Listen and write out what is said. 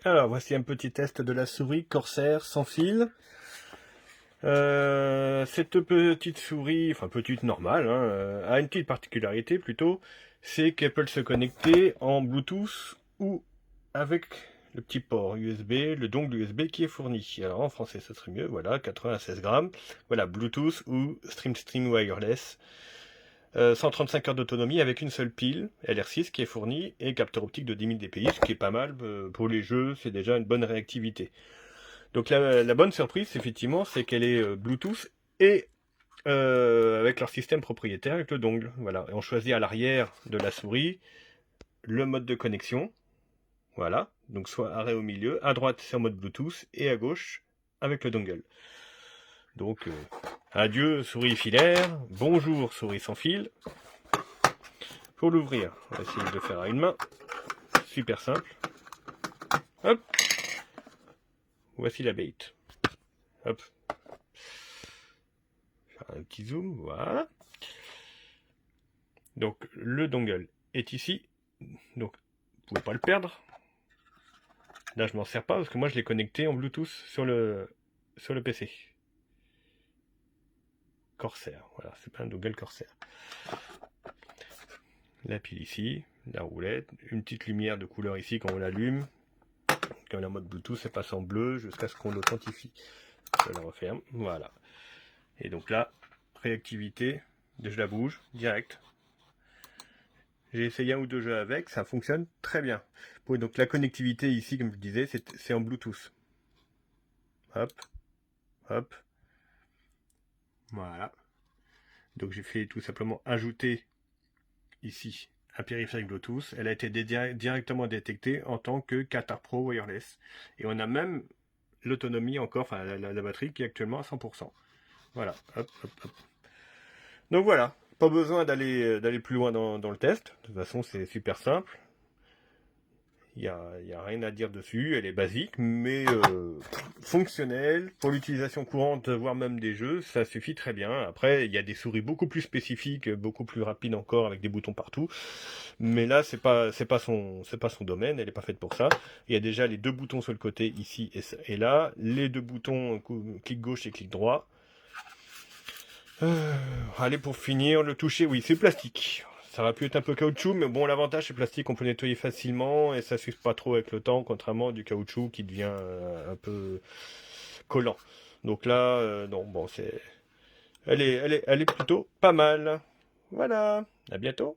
Alors, voici un petit test de la souris Corsair sans fil. Cette petite souris, enfin petite normale, hein, a une petite particularité plutôt, c'est qu'elle peut se connecter en Bluetooth ou avec le petit port USB, le dongle USB qui est fourni. Alors en français, ce serait mieux, voilà, 96 grammes. Voilà, Bluetooth ou Stream Wireless. 135 heures d'autonomie avec une seule pile LR6 qui est fournie et capteur optique de 10 000 dpi, ce qui est pas mal pour les jeux, c'est déjà une bonne réactivité. Donc la bonne surprise, effectivement, c'est qu'elle est Bluetooth et avec leur système propriétaire avec le dongle. Voilà, et on choisit à l'arrière de la souris le mode de connexion. Voilà, donc soit arrêt au milieu, à droite c'est en mode Bluetooth et à gauche avec le dongle. Donc adieu souris filaire, bonjour souris sans fil. Pour l'ouvrir, on va essayer de le faire à une main. Super simple. Hop. Voici la bait. Hop. Faire un petit zoom, voilà. Donc le dongle est ici. Donc vous ne pouvez pas le perdre. Là je m'en sers pas parce que moi je l'ai connecté en Bluetooth sur le PC. Corsair, voilà, c'est pas un dongle Corsair. La pile ici, la roulette, une petite lumière de couleur ici quand on l'allume. Comme la mode Bluetooth, c'est passe en bleu jusqu'à ce qu'on l'authentifie. Je la referme, voilà. Et donc là, réactivité, je la bouge, direct. J'ai essayé un ou deux jeux avec, ça fonctionne très bien. Donc la connectivité ici, comme je disais, c'est en Bluetooth. Hop, hop. Voilà. Donc j'ai fait tout simplement ajouter ici un périphérique Bluetooth. Elle a été directement détectée en tant que Qatar Pro Wireless. Et on a même l'autonomie encore, enfin la batterie qui est actuellement à 100%. Voilà, hop, hop, hop. Donc voilà, pas besoin d'aller plus loin dans le test. De toute façon, c'est super simple. Il n'y a rien à dire dessus. Elle est basique, mais fonctionnelle. Pour l'utilisation courante, voire même des jeux, ça suffit très bien. Après, il y a des souris beaucoup plus spécifiques, beaucoup plus rapides encore, avec des boutons partout. Mais là, c'est pas son domaine. Elle n'est pas faite pour ça. Il y a déjà les deux boutons sur le côté, ici et là. Les deux boutons, clic gauche et clic droit. Allez, pour finir, le toucher, oui, c'est plastique. Ça aurait pu être un peu caoutchouc, mais bon, l'avantage c'est plastique, on peut nettoyer facilement et ça s'use pas trop avec le temps, contrairement du caoutchouc qui devient un peu collant. Donc là, non, bon, elle est plutôt pas mal. Voilà, à bientôt.